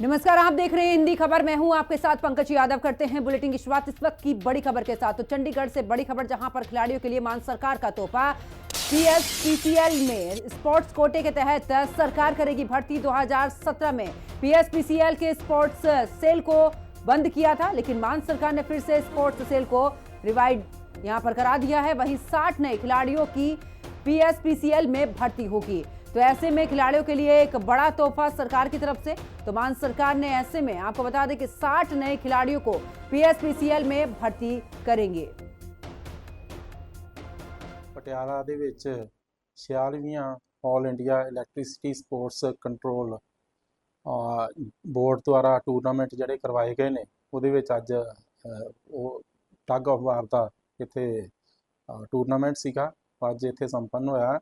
नमस्कार, आप देख रहे हैं हिंदी खबर। मैं हूं आपके साथ पंकज यादव। करते हैं बुलेटिन की शुरुआत इस वक्त की बड़ी खबर के साथ। तो चंडीगढ़ से बड़ी खबर, जहां पर खिलाड़ियों के लिए मान सरकार का तोहफा। पीएसपीसीएल में स्पोर्ट्स कोटे के तहत सरकार करेगी भर्ती। 2017 में पीएसपीसीएल के स्पोर्ट्स सेल को बंद किया था, लेकिन मान सरकार ने फिर से स्पोर्ट्स सेल को रिवाइव यहां पर करा दिया है। वहीं 60 नए खिलाड़ियों की पीएसपीसीएल में भर्ती होगी। तो ऐसे में खिलाड़ियों के लिए एक बड़ा तोहफा सरकार की तरफ से। तो मान सरकार ने ऐसे में आपको बता दें कि 60 नए खिलाड़ियों को पीएसपीसीएल में भर्ती करेंगे। ਪਟਿਆਲਾ ਦੇ ਵਿੱਚ 46ਵੀਆਂ all India electricity sports control board ਦੁਆਰਾ ਟੂਰਨਾਮੈਂਟ ਜਿਹੜੇ ਕਰਵਾਏ ਗਏ ਨੇ, ਉਹਦੇ ਵਿੱਚ ਅੱਜ ਉਹ ਟਗ ਆਫ ਵਾਰ ਦਾ ਇੱਥੇ ਟੂਰਨਾਮੈਂਟ ਸੀਗਾ, ਅੱਜ ਇੱਥੇ ਸੰਪੰਨ ਹੋਇਆ।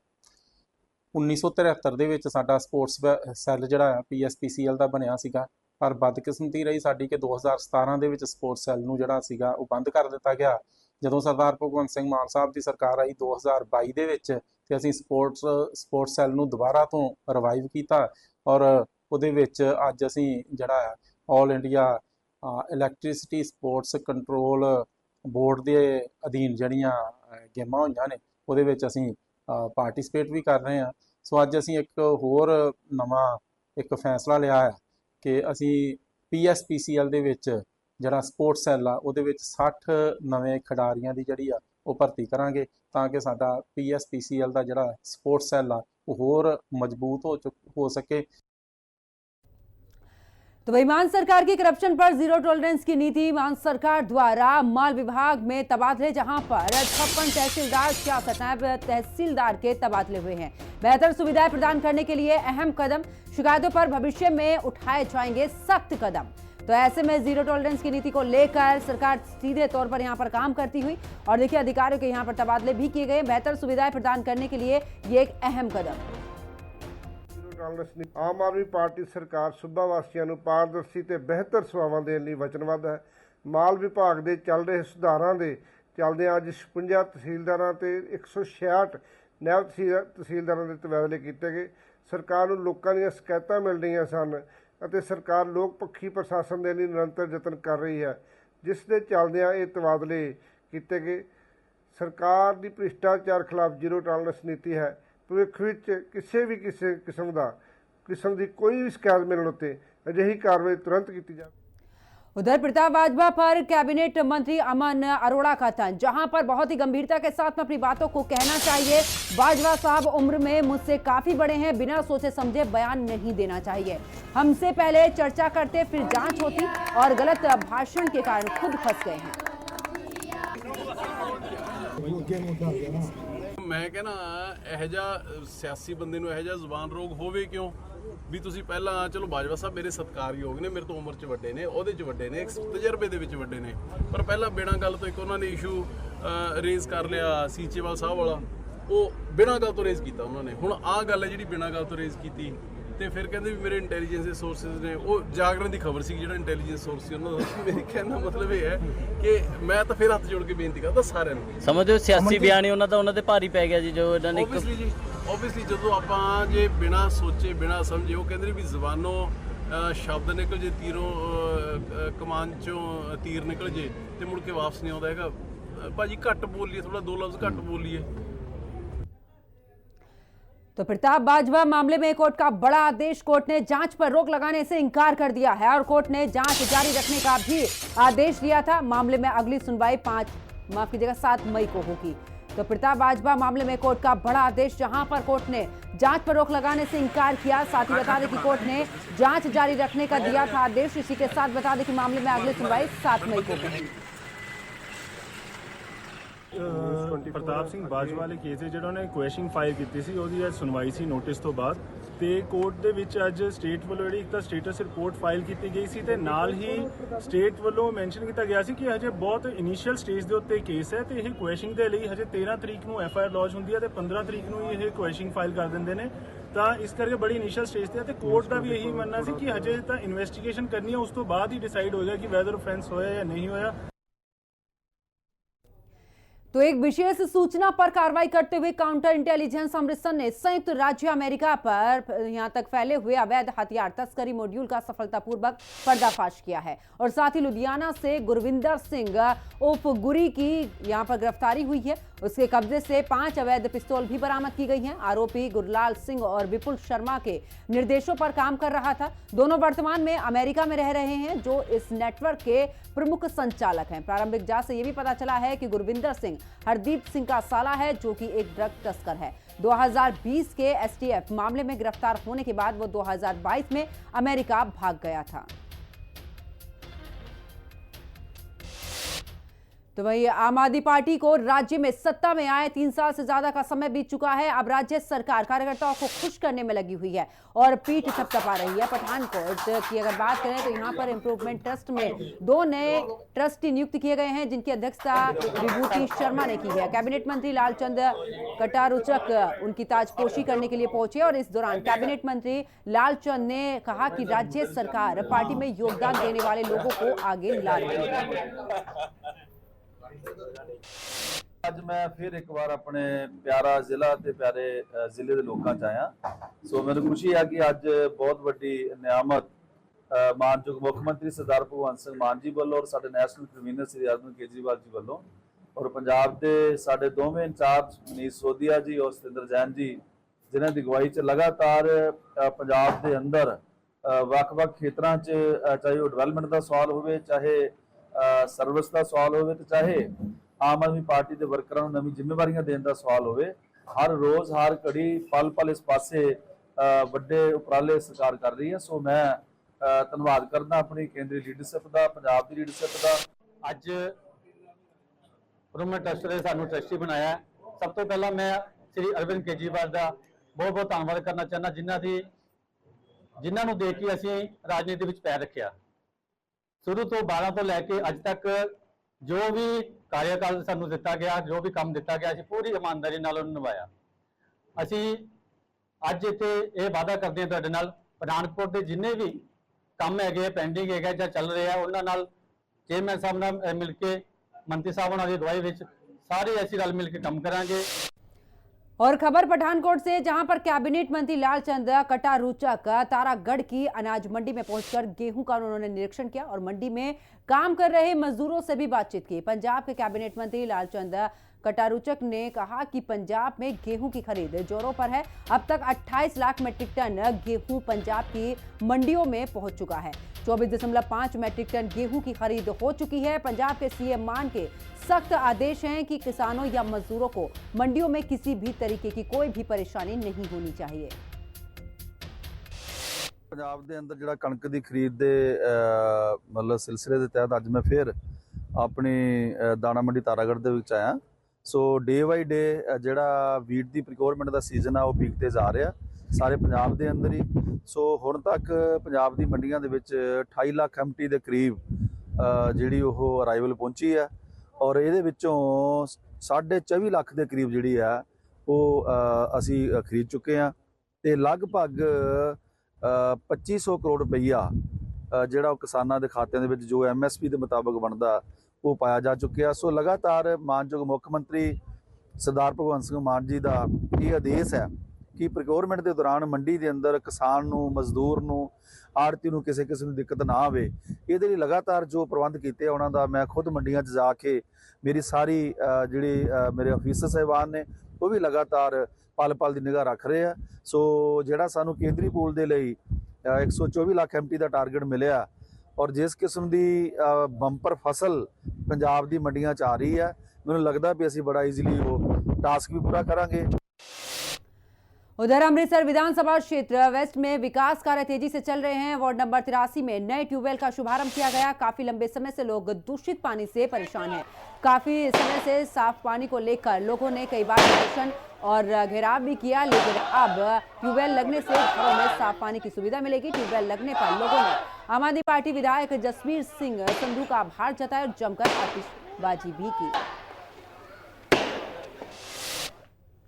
1973 ਦੇ ਵਿੱਚ ਸਾਡਾ ਸਪੋਰਟਸ ਸੈੱਲ ਜਿਹੜਾ ਆ ਪੀਐਸਪੀਸੀਐਲ ਦਾ ਬਣਿਆ ਸੀਗਾ, ਪਰ ਬਦਕਿਸਮਤੀ ਰਹੀ ਸਾਡੀ ਕਿ 2017 ਦੇ ਵਿੱਚ ਸਪੋਰਟਸ ਸੈੱਲ ਨੂੰ ਜਿਹੜਾ ਸੀਗਾ ਉਹ ਬੰਦ ਕਰ ਦਿੱਤਾ ਗਿਆ। ਜਦੋਂ ਸਰਦਾਰ ਭਗਵੰਤ ਸਿੰਘ ਮਾਨ ਸਾਹਿਬ ਦੀ ਸਰਕਾਰ ਆਈ 2022 ਦੇ ਵਿੱਚ, ਤੇ ਅਸੀਂ ਸਪੋਰਟਸ ਸੈੱਲ ਨੂੰ ਦੁਬਾਰਾ ਤੋਂ ਰਿਵਾਈਵ ਕੀਤਾ ਔਰ ਉਹਦੇ ਵਿੱਚ ਅੱਜ ਅਸੀਂ ਜਿਹੜਾ ਆ ਆਲ India electricity sports control board ਦੇ ਅਧੀਨ ਜਿਹੜੀਆਂ ਗੇਮਾਂ ਹੋਈਆਂ ਨੇ ਉਹਦੇ ਵਿੱਚ ਅਸੀਂ ਪਾਰਟੀਸਪੇਟ ਵੀ ਕਰ ਰਹੇ ਹਾਂ। ਸੋ ਅੱਜ ਅਸੀਂ ਇੱਕ ਹੋਰ ਨਵਾਂ ਇੱਕ ਫੈਸਲਾ ਲਿਆ ਹੈ ਕਿ ਅਸੀਂ ਪੀਐਸਪੀਸੀਐਲ ਦੇ ਵਿੱਚ ਜਿਹੜਾ ਸਪੋਰਟਸ ਸੈੱਲ ਆ ਉਹਦੇ ਵਿੱਚ 60 ਨਵੇਂ ਖਿਡਾਰੀਆਂ ਦੀ ਜਿਹੜੀ ਆ ਉਹ ਭਰਤੀ ਕਰਾਂਗੇ, ਤਾਂ ਕਿ ਸਾਡਾ ਪੀਐਸਪੀਸੀਐਲ ਦਾ ਜਿਹੜਾ ਸਪੋਰਟਸ ਸੈੱਲ ਆ ਉਹ ਹੋਰ ਮਜ਼ਬੂਤ ਹੋ सके। तो वही मान सरकार की करप्शन पर जीरो टॉलरेंस की नीति। मान सरकार द्वारा माल विभाग में तबादले, जहां पर 56 तहसीलदार 66 नायब तहसीलदार के तबादले हुए हैं। बेहतर सुविधाएं प्रदान करने के लिए अहम कदम। शिकायतों पर भविष्य में उठाए जाएंगे सख्त कदम। तो ऐसे में जीरो टॉलरेंस की नीति को लेकर सरकार सीधे तौर पर यहां पर काम करती हुई, और देखिए अधिकारियों के यहां पर तबादले भी किए गए। बेहतर सुविधाएं प्रदान करने के लिए ये एक अहम कदम। ਆਮ ਆਦਮੀ ਪਾਰਟੀ ਸਰਕਾਰ ਸੂਬਾ ਵਾਸੀਆਂ ਨੂੰ ਪਾਰਦਰਸ਼ੀ ਤੇ ਬਿਹਤਰ ਸੇਵਾਵਾਂ ਦੇਣ ਲਈ ਵਚਨਬੱਧ ਹੈ। ਮਾਲ ਵਿਭਾਗ ਦੇ ਚੱਲ ਰਹੇ ਸੁਧਾਰਾਂ ਦੇ ਚੱਲਦਿਆਂ ਅੱਜ 56 ਤਹਿਸੀਲਦਾਰਾਂ ਤੇ 166 ਨਾਇਬ ਤਹਿਸੀਲਦਾਰਾਂ ਦੇ ਤਬਾਦਲੇ ਕੀਤੇ ਗਏ। ਸਰਕਾਰ ਨੂੰ ਲੋਕਾਂ ਦੀਆਂ ਸ਼ਿਕਾਇਤਾਂ ਮਿਲ ਰਹੀਆਂ ਸਨ ਅਤੇ ਸਰਕਾਰ ਲੋਕ ਪੱਖੀ ਪ੍ਰਸ਼ਾਸਨ ਦੇ ਲਈ ਨਿਰੰਤਰ ਯਤਨ ਕਰ ਰਹੀ ਹੈ, ਜਿਸ ਦੇ ਚੱਲਦਿਆਂ ਇਹ ਤਬਾਦਲੇ ਕੀਤੇ ਗਏ। ਸਰਕਾਰ ਦੀ ਭ੍ਰਿਸ਼ਟਾਚਾਰ ਖਿਲਾਫ ਜ਼ੀਰੋ ਟਾਲਰੈਂਸ ਨੀਤੀ ਹੈ। ਭਵਿੱਖ ਵਿੱਚ ਕਿਸੇ ਵੀ ਕਿਸਮ ਦੀ ਕੋਈ ਵੀ ਸ਼ਿਕਾਇਤ ਮਿਲਣ ਉੱਤੇ ਅਜਿਹੀ ਕਾਰਵਾਈ ਤੁਰੰਤ ਕੀਤੀ ਜਾਵੇ। उधर प्रताप बाजवा पर कैबिनेट मंत्री अमन अरोड़ा का तंज, जहां पर बहुत ही गंभीरता के साथ में अपनी बातों को कहना चाहिए। बाजवा साहब उम्र में मुझसे काफी बड़े हैं, बिना सोचे समझे बयान नहीं देना चाहिए। हमसे पहले चर्चा करते, फिर जांच होती, और गलत भाषण के कारण खुद फंस गए हैं। मैं कहना ਇਹੋ ਜਿਹਾ ਸਿਆਸੀ ਬੰਦੇ ਨੂੰ ਇਹੋ ਜਿਹਾ ਜ਼ੁਬਾਨ ਰੋਗ ਹੋਵੇ ਕਿਉਂ ਵੀ ਤੁਸੀਂ ਪਹਿਲਾਂ ਚਲੋ ਬਾਜਵਾ ਸਾਹਿਬ ਮੇਰੇ ਸਤਿਕਾਰਯੋਗ ਨੇ, ਮੇਰੇ ਤੋਂ ਉਮਰ 'ਚ ਵੱਡੇ ਨੇ, ਉਹਦੇ 'ਚ ਵੱਡੇ ਨੇ, ਤਜਰਬੇ ਦੇ ਵਿੱਚ ਵੱਡੇ ਨੇ, ਪਰ ਪਹਿਲਾਂ ਬਿਨਾਂ ਗੱਲ ਤੋਂ ਇੱਕ ਉਹਨਾਂ ਨੇ ਇਸ਼ੂ ਰੇਜ਼ ਕਰ ਲਿਆ ਸੀਚੇਵਾਲ ਸਾਹਿਬ ਵਾਲਾ, ਉਹ ਬਿਨਾਂ ਗੱਲ ਤੋਂ ਰੇਜ਼ ਕੀਤਾ ਉਹਨਾਂ ਨੇ। ਹੁਣ ਆਹ ਗੱਲ ਹੈ ਜਿਹੜੀ ਬਿਨਾਂ ਗੱਲ ਤੋਂ ਰੇਜ਼ ਕੀਤੀ, ਤੇ ਫਿਰ ਕਹਿੰਦੇ ਵੀ ਮੇਰੇ ਇੰਟੈਲੀਜੈਂਸ ਦੇ ਸੋਰਸਿਸ ਨੇ। ਉਹ ਜਾਗਰਣ ਦੀ ਖਬਰ ਸੀ ਜਿਹੜਾ ਇੰਟੈਲੀਜੈਂਸ ਸੋਰਸ ਸੀ ਉਹਨਾਂ ਦਾ। ਮੇਰੇ ਕਹਿਣ ਦਾ ਮਤਲਬ ਇਹ ਹੈ ਕਿ ਮੈਂ ਤਾਂ ਫਿਰ ਹੱਥ ਜੋੜ ਕੇ ਬੇਨਤੀ ਕਰਦਾ ਸਾਰਿਆਂ ਨੂੰ, ਸਮਝੋ ਸਿਆਸੀ ਬਿਆਨ ਹੀ ਉਹਨਾਂ ਤੇ ਭਾਰੀ ਪੈ ਗਿਆ ਜੀ, ਜੋ ਇਹਨਾਂ ਨੇ ਓਬਵੀਅਸਲੀ ਜਦੋਂ ਆਪਾਂ ਜੇ ਬਿਨਾਂ ਸੋਚੇ ਬਿਨਾਂ ਸਮਝੇ, ਉਹ ਕਹਿੰਦੇ ਵੀ ਜ਼ਬਾਨੋਂ ਸ਼ਬਦ ਨਿਕਲ ਜੇ, ਤੀਰੋਂ ਕਮਾਨ ਚੋਂ ਤੀਰ ਨਿਕਲ ਜੇ ਤੇ ਮੁੜ ਕੇ ਵਾਪਸ ਨਹੀਂ ਆਉਂਦਾ ਹੈਗਾ। ਭਾਜੀ ਘੱਟ ਬੋਲੀਏ, ਥੋੜਾ 2 ਲਫ਼ਜ਼ ਘੱਟ ਬੋਲੀਏ। तो प्रताप बाजवा मामले में कोर्ट का बड़ा आदेश। कोर्ट ने जांच पर रोक लगाने से इंकार कर दिया है, और कोर्ट ने जांच जारी रखने का भी आदेश दिया था। मामले में अगली सुनवाई 7 मई को होगी। तो प्रताप बाजवा मामले में कोर्ट का बड़ा आदेश, जहां पर कोर्ट ने जांच पर रोक लगाने से इंकार किया। साथ ही बता दें कि कोर्ट ने जांच जारी रखने का दिया था आदेश। इसी के साथ बता दें कि मामले में अगली सुनवाई 7 मई को होगी। ਪ੍ਰਤਾਪ ਸਿੰਘ ਬਾਜਵਾ ਵਾਲੇ ਕੇਸ ਜਿਹੜਾ ਉਹਨੇ ਕੁਐਸ਼ਨ ਫਾਈਲ ਕੀਤੀ ਸੀ, ਉਹਦੀ ਅੱਜ ਸੁਣਵਾਈ ਸੀ ਨੋਟਿਸ ਤੋਂ ਬਾਅਦ, ਤੇ ਕੋਰਟ ਦੇ ਵਿੱਚ ਅੱਜ ਸਟੇਟ ਵੱਲੋਂ ਜਿਹੜੀ ਇੱਕ ਤਾਂ ਸਟੇਟਸ ਰਿਪੋਰਟ ਫਾਈਲ ਕੀਤੀ ਗਈ ਸੀ, ਤੇ ਨਾਲ ਹੀ ਸਟੇਟ ਵੱਲੋਂ ਮੈਂਸ਼ਨ ਕੀਤਾ ਗਿਆ ਸੀ ਕਿ ਹਜੇ ਬਹੁਤ ਇਨੀਸ਼ੀਅਲ ਸਟੇਜ ਦੇ ਉੱਤੇ ਕੇਸ ਹੈ, ਤੇ ਇਹ ਕੁਐਸ਼ਨ ਦੇ ਲਈ ਹਜੇ 13 ਤਰੀਕ ਨੂੰ ਐਫਆਈਆਰ ਲੌਂਚ ਹੁੰਦੀ ਹੈ, ਤੇ 15 ਤਰੀਕ ਨੂੰ ਇਹ ਕੁਐਸ਼ਨ ਫਾਈਲ ਕਰ ਦਿੰਦੇ ਨੇ। ਤਾਂ ਇਸ ਕਰਕੇ ਬੜੀ ਇਨੀਸ਼ੀਅਲ ਸਟੇਜ ਤੇ ਹੈ, ਤੇ ਕੋਰਟ ਦਾ ਵੀ ਇਹੀ ਮੰਨਣਾ ਸੀ ਕਿ ਹਜੇ ਤਾਂ ਇਨਵੈਸਟੀਗੇਸ਼ਨ ਕਰਨੀ ਹੈ, ਉਸ ਤੋਂ ਬਾਅਦ ਹੀ ਡਿਸਾਈਡ ਹੋਏਗਾ ਕਿ ਵੈਦਰ ਆਫੈਂਸ ਹੋਇਆ ਜਾਂ ਨਹੀਂ ਹੋਇਆ। तो एक विशेष सूचना पर कार्रवाई करते हुए काउंटर इंटेलिजेंस अमृतसर ने संयुक्त राज्य अमेरिका पर यहां तक फैले हुए अवैध हथियार तस्करी मॉड्यूल का सफलतापूर्वक पर्दाफाश किया है और साथ ही लुधियाना से गुरविंदर सिंह उर्फ गुरी की यहां पर गिरफ्तारी हुई है। उसके कब्जे से 5 अवैध पिस्तौल भी बरामद की गई हैं। आरोपी गुरलाल सिंह और विपुल शर्मा के निर्देशों पर काम कर रहा था। दोनों वर्तमान में अमेरिका में रह रहे हैं, जो इस नेटवर्क के प्रमुख संचालक हैं। प्रारंभिक जांच से यह भी पता चला है कि गुरविंदर सिंह हरदीप सिंह का साला है, जो कि एक ड्रग तस्कर है। 2020 के एसटीएफ मामले में गिरफ्तार होने के बाद वो 2022 में अमेरिका भाग गया था। तो वही आम आदमी पार्टी को राज्य में सत्ता में आए 3 साल से ज्यादा का समय बीत चुका है। अब राज्य सरकार कार्यकर्ताओं को खुश करने में लगी हुई है और पीठ थपथपा रही है। पठानकोट की अगर बात करें तो यहाँ पर इंप्रूवमेंट ट्रस्ट में 2 नए ट्रस्टी नियुक्त किए गए हैं, जिनकी अध्यक्षता विभूति शर्मा ने की है। कैबिनेट मंत्री लालचंद कटारुचक उनकी ताजपोशी करने के लिए पहुंचे और इस दौरान कैबिनेट मंत्री लालचंद ने कहा कि राज्य सरकार पार्टी में योगदान देने वाले लोगों को आगे ला रही है। ਅੱਜ ਮੈਂ ਫਿਰ ਇੱਕ ਵਾਰ ਆਪਣੇ ਪਿਆਰਾ ਜ਼ਿਲ੍ਹਾ ਤੇ ਪਿਆਰੇ ਜ਼ਿਲ੍ਹੇ ਦੇ ਲੋਕਾਂ 'ਚ ਆਇਆ। ਸੋ ਮੈਨੂੰ ਖੁਸ਼ੀ ਹੈ ਕਿ ਅੱਜ ਬਹੁਤ ਵੱਡੀ ਨਿਆਮਤ ਮਾਨਯੋਗ ਮੁੱਖ ਮੰਤਰੀ ਸਰਦਾਰ ਭਗਵੰਤ ਸਿੰਘ ਮਾਨ ਜੀ ਵੱਲੋਂ ਔਰ ਸਾਡੇ ਨੈਸ਼ਨਲ ਕਨਵੀਨਰ ਸ੍ਰੀ ਅਰਵਿੰਦ ਕੇਜਰੀਵਾਲ ਜੀ ਵੱਲੋਂ ਔਰ ਪੰਜਾਬ ਦੇ ਸਾਡੇ ਦੋਵੇਂ ਇੰਚਾਰਜ ਮਨੀਸ਼ ਸੋਦੀਆ ਜੀ ਔਰ ਸਤਿੰਦਰ ਜੈਨ ਜੀ, ਜਿਨ੍ਹਾਂ ਦੀ ਅਗਵਾਈ 'ਚ ਲਗਾਤਾਰ ਪੰਜਾਬ ਦੇ ਅੰਦਰ ਵੱਖ-ਵੱਖ ਖੇਤਰਾਂ 'ਚ ਚਾਹੇ ਉਹ ਡਿਵੈਲਪਮੈਂਟ ਦਾ ਸਵਾਲ ਹੋਵੇ, ਚਾਹੇ ਸਰਵਿਸ ਦਾ ਸਵਾਲ ਹੋਵੇ ਤੇ ਚਾਹੇ ਆਮ ਆਦਮੀ ਪਾਰਟੀ ਦੇ ਵਰਕਰਾਂ ਨੂੰ ਨਵੀਂ ਜ਼ਿੰਮੇਵਾਰੀਆਂ ਦੇਣ ਦਾ ਸਵਾਲ ਹੋਵੇ, ਹਰ ਰੋਜ਼ ਹਰ ਘੜੀ ਪਲ-ਪਲ ਇਸ ਪਾਸੇ ਵੱਡੇ ਉਪਰਾਲੇ ਸਰਕਾਰ ਕਰ ਰਹੀ ਹੈ। ਸੋ ਮੈਂ ਧੰਨਵਾਦ ਕਰਦਾ ਆਪਣੀ ਕੇਂਦਰੀ ਲੀਡਰਸ਼ਿਪ ਦਾ, ਪੰਜਾਬ ਦੀ ਲੀਡਰਸ਼ਿਪ ਦਾ। ਅੱਜ ਇੰਪਰੂਵਮੈਂਟ ਟਰਸਟ ਨੇ ਸਾਨੂੰ ਟਰਸਟੀ ਬਣਾਇਆ। ਸਭ ਤੋਂ ਪਹਿਲਾਂ ਮੈਂ ਸ੍ਰੀ ਅਰਵਿੰਦ ਕੇਜਰੀਵਾਲ ਦਾ ਬਹੁਤ ਬਹੁਤ ਧੰਨਵਾਦ ਕਰਨਾ ਚਾਹੁੰਦਾ, ਜਿਨ੍ਹਾਂ ਨੂੰ ਦੇਖ ਕੇ ਅਸੀਂ ਰਾਜਨੀਤੀ ਵਿੱਚ ਪੈਰ ਰੱਖਿਆ। शुरू तो 12 तो लैके अज तक जो भी कार्यकाल सानू दिता गया, जो भी काम दिता गया, असीं पूरी ईमानदारी नाल उहनूं निभाया। असीं अज इत्थे ये वादा करते हैं तुहाडे नाल, पठानकोट के जिन्ने भी काम है पेंडिंग है जां चल रहे हैं, उन्हां नाल चेयरमैन साहब नाल मिल के मंत्री साहब उन्हां दी अगवाई विच सारे असीं रल मिल के काम करांगे। और खबर पठानकोट से, जहां पर कैबिनेट मंत्री लालचंद कटारुचक तारागढ़ की अनाज मंडी में पहुंचकर गेहूं का उन्होंने निरीक्षण किया और मंडी में काम कर रहे मजदूरों से भी बातचीत की। पंजाब के कैबिनेट मंत्री लालचंद कटारुचक ने कहा कि पंजाब में गेहूं की खरीद जोरों पर है। अब तक 28 लाख मीट्रिक टन गेहूं पंजाब की मंडियों में पहुंच चुका है। 24.5 मीट्रिक टन गेहूं की खरीद हो चुकी है। पंजाब के सीएम मान के सख्त आदेश हैं कि किसानों या मजदूरों को मंडियों में किसी भी तरीके की कोई भी परेशानी नहीं होनी चाहिए। ਪੰਜਾਬ ਦੇ ਅੰਦਰ ਜਿਹੜਾ ਕਣਕ ਦੀ ਖਰੀਦ ਦੇ ਮਤਲਬ ਸਿਲਸਿਲੇ ਦੇ ਤਹਿਤ ਅੱਜ ਮੈਂ ਫਿਰ ਆਪਣੀ ਦਾਣਾ ਮੰਡੀ ਤਾਰਾਗੜ੍ਹ ਦੇ ਵਿੱਚ ਆਇਆ। ਸੋ ਡੇ ਬਾਈ ਡੇ ਜਿਹੜਾ ਵੀਟ ਦੀ ਪ੍ਰੋਕਿਉਰਮੈਂਟ ਦਾ ਸੀਜ਼ਨ ਆ ਉਹ ਪੀਕ ਤੇ ਜਾ ਰਿਹਾ ਸਾਰੇ ਪੰਜਾਬ ਦੇ ਅੰਦਰ ਹੀ। ਸੋ ਹੁਣ ਤੱਕ ਪੰਜਾਬ ਦੀ ਮੰਡੀਆਂ ਦੇ ਵਿੱਚ 28 ਲੱਖ ਐਮਟੀ ਦੇ ਕਰੀਬ ਜਿਹੜੀ ਉਹ ਅਰਾਈਵਲ ਪਹੁੰਚੀ ਆ ਔਰ ਇਹਦੇ ਵਿੱਚੋਂ 24.5 ਲੱਖ ਦੇ ਕਰੀਬ ਜਿਹੜੀ ਆ ਉਹ ਅਸੀਂ ਖਰੀਦ ਚੁੱਕੇ ਆ ਤੇ ਲਗਭਗ 2500 ਕਰੋੜ ਰੁਪਈਆ ਜਿਹੜਾ ਉਹ ਕਿਸਾਨਾਂ ਦੇ ਖਾਤਿਆਂ ਦੇ ਵਿੱਚ ਜੋ ਐਮਐਸਪੀ ਦੇ ਮੁਤਾਬਕ ਬਣਦਾ ਉਹ ਪਾਇਆ ਜਾ ਚੁੱਕਿਆ। ਸੋ ਲਗਾਤਾਰ ਮਾਨਯੋਗ ਮੁੱਖ ਮੰਤਰੀ ਸਰਦਾਰ ਭਗਵੰਤ ਸਿੰਘ ਮਾਨ ਜੀ ਦਾ ਇਹ ਆਦੇਸ਼ ਹੈ ਕਿ ਪ੍ਰੋਕਿਉਰਮੈਂਟ ਦੇ ਦੌਰਾਨ ਮੰਡੀ ਦੇ ਅੰਦਰ ਕਿਸਾਨ ਨੂੰ, ਮਜ਼ਦੂਰ ਨੂੰ, ਆੜਤੀ ਨੂੰ ਕਿਸੇ ਕਿਸਮ ਦੀ ਦਿੱਕਤ ਨਾ ਆਵੇ। ਇਹਦੇ ਲਈ ਲਗਾਤਾਰ ਜੋ ਪ੍ਰਬੰਧ ਕੀਤੇ ਉਹਨਾਂ ਦਾ ਮੈਂ ਖੁਦ ਮੰਡੀਆਂ 'ਚ ਜਾ ਕੇ ਮੇਰੀ ਸਾਰੀ ਜਿਹੜੀ ਮੇਰੇ ਅਫੀਸਰ ਸਾਹਿਬਾਨ ਨੇ ਉਹ ਵੀ ਲਗਾਤਾਰ ਪਲ-ਪਲ ਦੀ ਨਿਗਾਹ ਰੱਖ ਰਹੇ ਆ। ਸੋ ਜਿਹੜਾ ਸਾਨੂੰ ਕੇਂਦਰੀ ਪੂਲ ਦੇ ਲਈ 124 ਲੱਖ ਐਮਟੀ ਦਾ ਟਾਰਗੇਟ ਮਿਲਿਆ ਔਰ ਜਿਸ ਕਿਸਮ ਦੀ ਬੰਪਰ ਫਸਲ ਪੰਜਾਬ ਦੀ ਮੰਡੀਆਂ 'ਚ ਆ ਰਹੀ ਹੈ, ਮੈਨੂੰ ਲੱਗਦਾ ਵੀ ਅਸੀਂ बड़ा ईजिली वो टास्क भी पूरा करांगे। उधर अमृतसर विधानसभा क्षेत्र वेस्ट में विकास कार्य तेजी से चल रहे हैं। वार्ड नंबर 83 में नए ट्यूबवेल का शुभारंभ किया गया। काफी लंबे समय से लोग दूषित पानी से परेशान हैं। काफी समय से साफ पानी को लेकर लोगों ने कई बार प्रदर्शन और घेराव भी किया, लेकिन अब ट्यूबवेल लगने से घरों में साफ पानी की सुविधा मिलेगी। ट्यूबवेल लगने पर लोगों ने आम आदमी पार्टी विधायक जसवीर सिंह संधू का आभार जताया और जमकर आतिशबाजी भी की।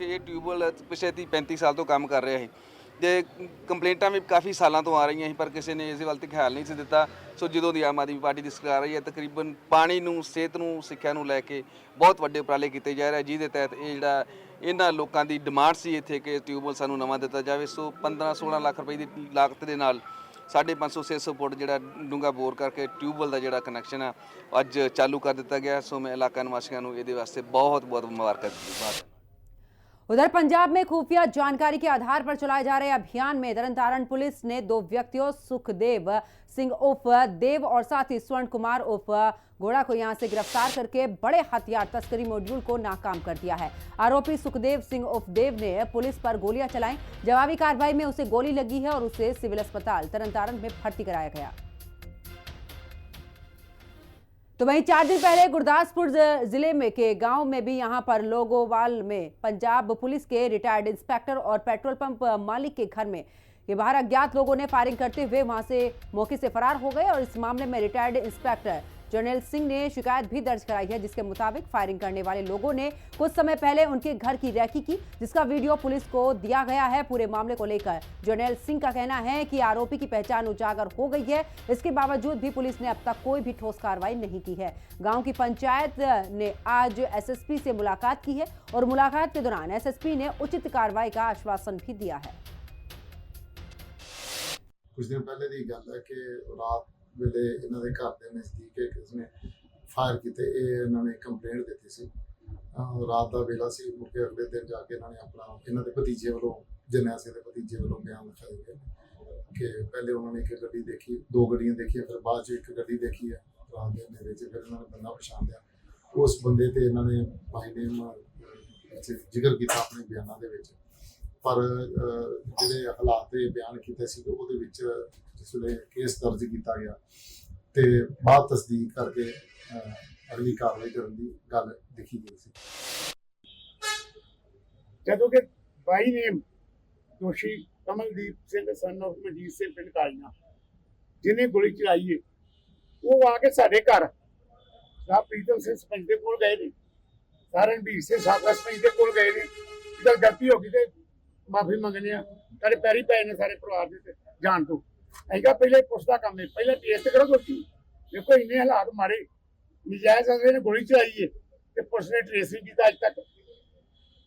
ਇਹ ਟਿਊਬਵੈਲ ਪਿਛਲੇ 35 ਸਾਲ ਤੋਂ ਕੰਮ ਕਰ ਰਿਹਾ ਸੀ। ਤੇ ਕੰਪਲੇਂਟਾਂ ਵੀ ਕਾਫੀ ਸਾਲਾਂ ਤੋਂ ਆ ਰਹੀਆਂ ਸੀ ਪਰ ਕਿਸੇ ਨੇ ਇਸ ਵੱਲ ਤੇ ਖਿਆਲ ਨਹੀਂ ਸੀ ਦਿੱਤਾ। ਸੋ ਜਦੋਂ ਦੀ ਆਮ ਆਦਮੀ ਪਾਰਟੀ ਦੀ ਸਰਕਾਰ ਆਈ ਹੈ ਤਕਰੀਬਨ ਪਾਣੀ ਨੂੰ, ਸਿਹਤ ਨੂੰ, ਸਿੱਖਿਆ ਨੂੰ ਲੈ ਕੇ ਬਹੁਤ ਵੱਡੇ ਉਪਰਾਲੇ ਕੀਤੇ ਜਾ ਰਹੇ, ਜਿਹਦੇ ਤਹਿਤ ਇਹ ਜਿਹੜਾ ਇਹਨਾਂ ਲੋਕਾਂ ਦੀ ਡਿਮਾਂਡ ਸੀ ਇੱਥੇ ਕਿ ਟਿਊਬਵੈੱਲ ਸਾਨੂੰ ਨਵਾਂ ਦਿੱਤਾ ਜਾਵੇ। ਸੋ 15-16 ਲੱਖ ਰੁਪਏ ਦੀ ਲਾਗਤ ਦੇ ਨਾਲ 550-600 ਫੁੱਟ ਜਿਹੜਾ ਡੂੰਘਾ ਬੋਰ ਕਰਕੇ ਟਿਊਬਵੈੱਲ ਦਾ ਜਿਹੜਾ ਕਨੈਕਸ਼ਨ ਆ ਅੱਜ ਚਾਲੂ ਕਰ ਦਿੱਤਾ ਗਿਆ। ਸੋ ਮੈਂ ਇਲਾਕਾ ਨਿਵਾਸੀਆਂ ਨੂੰ ਇਹਦੇ ਵਾਸਤੇ ਬਹੁਤ बहुत मुबारक दी। उधर पंजाब में खुफिया जानकारी के आधार पर चलाए जा रहे अभियान में तरनतारण पुलिस ने 2 व्यक्तियों सुखदेव सिंह उर्फ देव और साथ ही स्वर्ण कुमार उर्फ घोड़ा को यहां से गिरफ्तार करके बड़े हथियार तस्करी मॉड्यूल को नाकाम कर दिया है। आरोपी सुखदेव सिंह उर्फ देव ने पुलिस पर गोलियां चलाई। जवाबी कार्रवाई में उसे गोली लगी है और उसे सिविल अस्पताल तरनतारण में भर्ती कराया गया। तो वहीं 4 दिन पहले गुरदासपुर जिले में के गांव में भी यहां पर लोगोवाल में पंजाब पुलिस के रिटायर्ड इंस्पेक्टर और पेट्रोल पंप मालिक के घर में के बाहर अज्ञात लोगों ने फायरिंग करते हुए वहां से मौके से फरार हो गए और इस मामले में रिटायर्ड इंस्पेक्टर जर्नैल सिंह ने शिकायत भी दर्ज कराई है, जिसके मुताबिक फायरिंग करने वाले लोगों ने कुछ समय पहले उनके घर की रैकी की, जिसका वीडियो पुलिस को दिया गया है। पूरे मामले को लेकर जर्नैल सिंह का कहना है कि आरोपी की पहचान उजागर हो गई है। इसके बावजूद भी पुलिस ने अब तक कोई भी ठोस कार्रवाई नहीं की है। गांव की पंचायत ने आज एसएसपी से मुलाकात की है और मुलाकात के दौरान एसएसपी ने उचित कार्रवाई का आश्वासन भी दिया है। कुछ दिन पहले की गल है कि रात ਵੇਲੇ ਇਹਨਾਂ ਦੇ ਘਰ ਦੇ ਨਜ਼ਦੀਕ ਕਿਸ ਨੇ ਫਾਇਰ ਕੀਤੇ। ਇਹ ਇਹਨਾਂ ਨੇ ਕੰਪਲੇਂਟ ਦਿੱਤੀ ਸੀ, ਰਾਤ ਦਾ ਵੇਲਾ ਸੀ। ਮੁੜ ਕੇ ਅਗਲੇ ਦਿਨ ਜਾ ਕੇ ਇਹਨਾਂ ਨੇ ਆਪਣਾ ਇਹਨਾਂ ਦੇ ਭਤੀਜੇ ਵੱਲੋਂ, ਜਰਨੈਲ ਸਿੰਘ ਦੇ ਭਤੀਜੇ ਵੱਲੋਂ ਬਿਆਨ ਲਿਖਾਏ ਗਏ ਕਿ ਪਹਿਲੇ ਉਹਨਾਂ ਨੇ ਇੱਕ ਗੱਡੀ ਦੇਖੀ, 2 ਗੱਡੀਆਂ ਦੇਖੀਆਂ, ਫਿਰ ਬਾਅਦ 'ਚ ਇੱਕ ਗੱਡੀ ਦੇਖੀ ਹੈ ਰਾਤ ਦੇ ਹਨੇਰੇ 'ਚ। ਫਿਰ ਇਹਨਾਂ ਨੇ ਬੰਦਾ ਪਛਾਣ ਲਿਆ, ਉਸ ਬੰਦੇ ਤੇ ਇਹਨਾਂ ਨੇ ਬਾਈ ਨੇਮ ਜ਼ਿਕਰ ਕੀਤਾ ਆਪਣੇ ਬਿਆਨਾਂ ਦੇ ਵਿੱਚ। ਪਰ ਜਿਹੜੇ ਹਾਲਾਤ ਦੇ ਬਿਆਨ ਕੀਤੇ ਸੀ ਉਹਦੇ ਵਿੱਚ जिस वे केस दर्ज किया गया तो बाद तस्दीक करके अगली कार्रवाई करने की गल लिखी गई थी। जदों के बाई नेम दोषी कमलदीप सिंह सन ऑफ मजीद सिंह पिंड कालियां जिन्हें गोली चलाई है वो आके साढ़े घर साहब प्रीतम सिंह सरपंच के कोल गए ने, सारे रणबीर सिंह साबका सरपंच के कोल गए ने। जब गलती हो गई तो माफी मंगने, सारे पैरी पै ने सारे परिवार के जान तो अगर पहले पुछता काम है, पहले टेस्ट करो दोषी। देखो इन्ने हालात मारे, नजायज अगले ने गोली चलाई है तो पुलिस ने ट्रेस नहीं किया, अज तक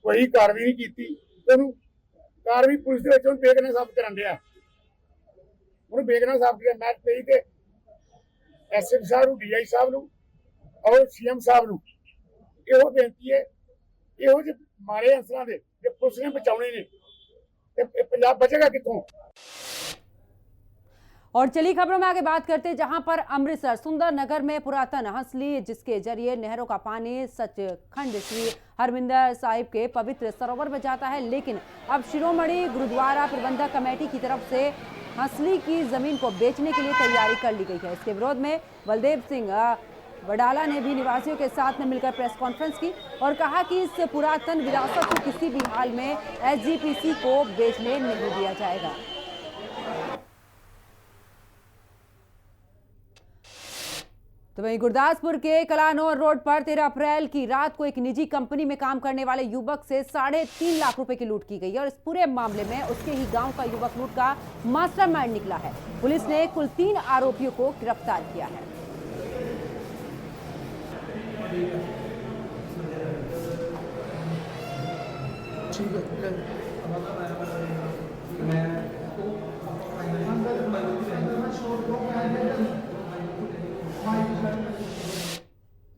कोई कार्रवाई नहीं की। कार्रवाई पुलिस के बेगना साबित कर दिया, उन्होंने बेगना साबित किया। मैं कही कि एसएम साहब, DI साहब और CM साहब यो बेनती है, यो जो मारे अंसर के जो पुलिस ने बचाने ने तो पंजाब बचेगा कितों। और चलिए खबरों में आगे बात करते हैं, जहां पर अमृतसर सुंदर नगर में पुरातन हंसली जिसके जरिए नहरों का पानी सचखंड श्री हरमिंदर साहिब के पवित्र सरोवर में जाता है, लेकिन अब शिरोमणि गुरुद्वारा प्रबंधक कमेटी की तरफ से हंसली की जमीन को बेचने के लिए तैयारी कर ली गई है। इसके विरोध में बलदेव सिंह वडाला ने भी निवासियों के साथ में मिलकर प्रेस कॉन्फ्रेंस की और कहा कि इस पुरातन विरासत को किसी भी हाल में SGPC को बेचने नहीं दिया जाएगा। तो वहीं गुरदासपुर के कलानौर रोड पर 13 अप्रैल की रात को एक निजी कंपनी में काम करने वाले युवक से 3.5 लाख रुपए की लूट की गई है और इस पूरे मामले में उसके ही गांव का युवक लूट का मास्टरमाइंड निकला है। पुलिस ने कुल 3 आरोपियों को गिरफ्तार किया है।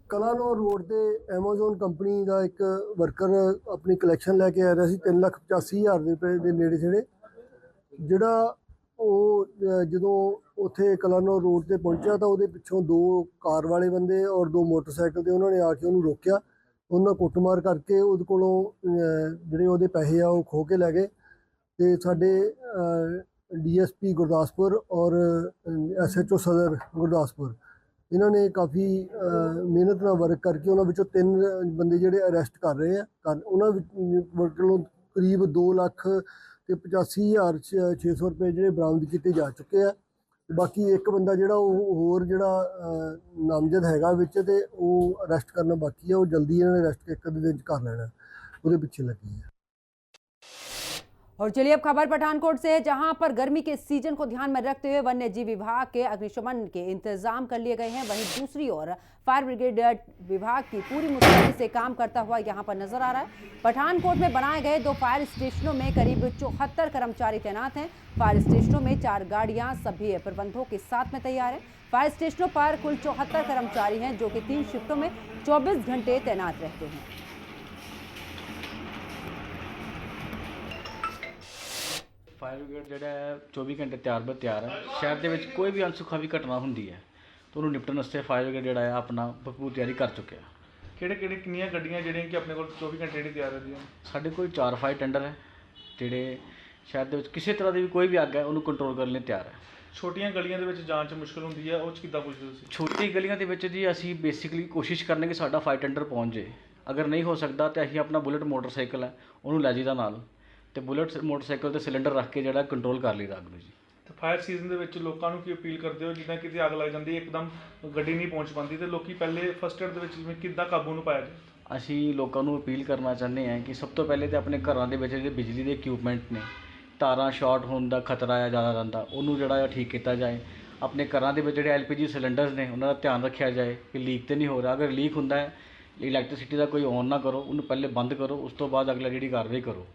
ਕਲਾਨੌਰ ਰੋਡ ਤੇ ਐਮਾਜ਼ੋਨ ਕੰਪਨੀ ਦਾ ਇੱਕ ਵਰਕਰ ਆਪਣੀ ਕਲੈਕਸ਼ਨ ਲੈ ਕੇ ਆ ਰਿਹਾ ਸੀ 3,85,000 ਰੁਪਏ ਦੇ ਨੇੜੇ ਛੇੜੇ, ਜਿਹੜਾ ਉਹ ਜਦੋਂ ਉੱਥੇ ਕਲਾਨੌਰ ਰੋਡ ਤੇ ਪਹੁੰਚਿਆ ਤਾਂ ਉਹਦੇ ਪਿੱਛੋਂ 2 ਕਾਰ ਵਾਲੇ ਬੰਦੇ ਔਰ 2 ਮੋਟਰਸਾਈਕਲ ਤੇ ਉਹਨਾਂ ਨੇ ਆ ਕੇ ਉਹਨੂੰ ਰੋਕਿਆ। ਉਹਨਾਂ ਕੁੱਟਮਾਰ ਕਰਕੇ ਉਹਦੇ ਕੋਲੋਂ ਜਿਹੜੇ ਉਹਦੇ ਪੈਸੇ ਆ ਉਹ ਖੋਹ ਕੇ ਲੈ ਗਏ ਤੇ ਸਾਡੇ DSP ਗੁਰਦਾਸਪੁਰ ਔਰ SHO ਸਦਰ ਗੁਰਦਾਸਪੁਰ ਇਹਨਾਂ ਨੇ ਕਾਫੀ ਮਿਹਨਤ ਨਾਲ ਵਰਕ ਕਰਕੇ ਉਹਨਾਂ ਵਿੱਚੋਂ 3 ਬੰਦੇ ਜਿਹੜੇ ਅਰੈਸਟ ਕਰ ਰਹੇ ਆ। ਉਹਨਾਂ ਕੋਲੋਂ ਕਰੀਬ 2,85,600 ਰੁਪਏ ਜਿਹੜੇ ਬਰਾਮਦ ਕੀਤੇ ਜਾ ਚੁੱਕੇ ਆ। ਬਾਕੀ ਇੱਕ ਬੰਦਾ ਜਿਹੜਾ ਉਹ ਹੋਰ ਜਿਹੜਾ ਨਾਮਜ਼ਦ ਹੈਗਾ ਵਿੱਚ ਤੇ ਉਹ ਅਰੈਸਟ ਕਰਨਾ ਬਾਕੀ ਆ। ਉਹ ਜਲਦੀ ਇਹਨਾਂ ਨੇ ਅਰੈਸਟ ਇੱਕ ਦਿਨ 'ਚ ਕਰ ਲੈਣਾ, ਉਹਦੇ ਪਿੱਛੇ ਲੱਗੀ ਹੈ। और चलिए अब खबर पठानकोट से है, जहां पर गर्मी के सीजन को ध्यान में रखते हुए वन्य जीव विभाग के अग्निशमन के इंतजाम कर लिए गए हैं। वहीं दूसरी ओर फायर ब्रिगेड विभाग की पूरी मुस्तैदी से काम करता हुआ यहां पर नजर आ रहा है। पठानकोट में बनाए गए 2 फायर स्टेशनों में करीब 74 कर्मचारी तैनात हैं। फायर स्टेशनों में 4 गाड़ियां सभी प्रबंधों के साथ में तैयार है। फायर स्टेशनों पर कुल 74 कर्मचारी हैं, जो कि 3 शिफ्टों में 24 घंटे तैनात रहते हैं। फायर ब्रिगेड ਜਿਹੜਾ ਹੈ 24 ਘੰਟੇ ਤਿਆਰ ਹੈ। ਸ਼ਹਿਰ ਦੇ ਵਿੱਚ ਕੋਈ ਵੀ ਅਣਸੁਖਾਵੀ ਘਟਨਾ ਹੁੰਦੀ ਹੈ ਤਾਂ ਉਹਨੂੰ ਨਿਪਟਣ ਵਾਸਤੇ ਫਾਇਰ ਬ੍ਰਿਗੇਡ ਜਿਹੜਾ ਹੈ ਆਪਣਾ ਭਰਪੂਰ ਤਿਆਰੀ ਕਰ ਚੁੱਕਿਆ। ਕਿੰਨੀਆਂ ਗੱਡੀਆਂ ਜਿਹੜੀਆਂ ਕਿ ਆਪਣੇ ਕੋਲ 24 ਘੰਟੇ ਜਿਹੜੀ ਤਿਆਰ ਰਹਿੰਦੀਆਂ? ਸਾਡੇ ਕੋਲ 4 ਫਾਇਰ ਟੈਂਡਰ ਹੈ ਜਿਹੜੇ ਸ਼ਹਿਰ ਦੇ ਵਿੱਚ ਕਿਸੇ ਤਰ੍ਹਾਂ ਦੀ ਵੀ ਕੋਈ ਵੀ ਅੱਗ ਹੈ ਉਹਨੂੰ ਕੰਟਰੋਲ ਕਰਨ ਲਈ ਤਿਆਰ ਹੈ। ਛੋਟੀਆਂ ਗਲੀਆਂ ਦੇ ਵਿੱਚ ਜਾਣ 'ਚ ਮੁਸ਼ਕਲ ਹੁੰਦੀ ਹੈ, ਉਹ 'ਚ ਕਿੱਦਾਂ ਪੁੱਛਦੇ ਤੁਸੀਂ? ਛੋਟੀ ਗਲੀਆਂ ਦੇ ਵਿੱਚ ਜੀ ਅਸੀਂ ਬੇਸਿਕਲੀ ਕੋਸ਼ਿਸ਼ ਕਰਨੇ ਕਿ ਸਾਡਾ ਫਾਇਰ ਟੈਂਡਰ ਪਹੁੰਚ ਜੇ। ਅਗਰ ਨਹੀਂ ਹੋ ਸਕਦਾ ਤਾਂ ਅਸੀਂ ਆਪਣਾ ਬੁਲਟ ਮੋਟਰਸਾਈਕਲ ਹੈ ਉਹਨੂੰ ਲੈ ਜਾਈਦਾ ਨਾਲ, ਤੇ ਬੁਲਟ ਮੋਟਰਸਾਈਕਲ ਤੇ ਸਿਲੰਡਰ ਰੱਖ ਕੇ ਜਿਹੜਾ ਕੰਟਰੋਲ ਕਰ ਲਈਦਾ ਅੱਗ ਨੂੰ ਜੀ। ਤੇ ਫਾਇਰ ਸੀਜ਼ਨ ਦੇ ਵਿੱਚ ਲੋਕਾਂ ਨੂੰ ਕੀ ਅਪੀਲ ਕਰਦੇ ਹੋ, ਜਿੱਦਾਂ ਕਿਤੇ ਅੱਗ ਲੱਗ ਜਾਂਦੀ ਇੱਕਦਮ ਗੱਡੀ ਨਹੀਂ ਪਹੁੰਚ ਪਾਉਂਦੀ, ਤੇ ਲੋਕੀ ਪਹਿਲੇ ਫਸਟ ਏਡ ਦੇ ਵਿੱਚ ਜਿਵੇਂ ਕਿੱਦਾਂ ਕਾਬੂ ਨੂੰ ਪਾਇਆ ਜਾਏ? ਅਸੀਂ ਲੋਕਾਂ ਨੂੰ ਅਪੀਲ ਕਰਨਾ ਚਾਹੁੰਦੇ ਹਾਂ ਕਿ ਸਭ ਤੋਂ ਪਹਿਲੇ ਤਾਂ ਆਪਣੇ ਘਰਾਂ ਦੇ ਵਿੱਚ ਜਿਹੜੇ ਬਿਜਲੀ ਦੇ ਇਕਵਿਪਮੈਂਟ ਨੇ, ਤਾਰਾਂ ਸ਼ਾਰਟ ਹੋਣ ਦਾ ਖਤਰਾ ਆ ਜ਼ਿਆਦਾ ਰਹਿੰਦਾ, ਉਹਨੂੰ ਜਿਹੜਾ ਆ ਠੀਕ ਕੀਤਾ ਜਾਏ। ਆਪਣੇ ਘਰਾਂ ਦੇ ਵਿੱਚ ਜਿਹੜੇ LPG ਸਿਲੰਡਰਸ ਨੇ ਉਹਨਾਂ ਦਾ ਧਿਆਨ ਰੱਖਿਆ ਜਾਏ ਕਿ ਲੀਕ ਤੇ ਨਹੀਂ ਹੋ ਰਿਹਾ। ਅਗਰ ਲੀਕ ਹੁੰਦਾ ਹੈ ਇਲੈਕਟ੍ਰਿਸਿਟੀ ਦਾ ਕੋਈ ਔਨ ਨਾ ਕਰੋ, ਉਹਨੂੰ ਪਹਿਲੇ ਬੰਦ ਕਰੋ, ਉਸ ਤੋਂ ਬਾਅਦ ਅਗਲਾ ਜਿਹੜੀ ਕਾਰਵਾਈ ਕਰੋ।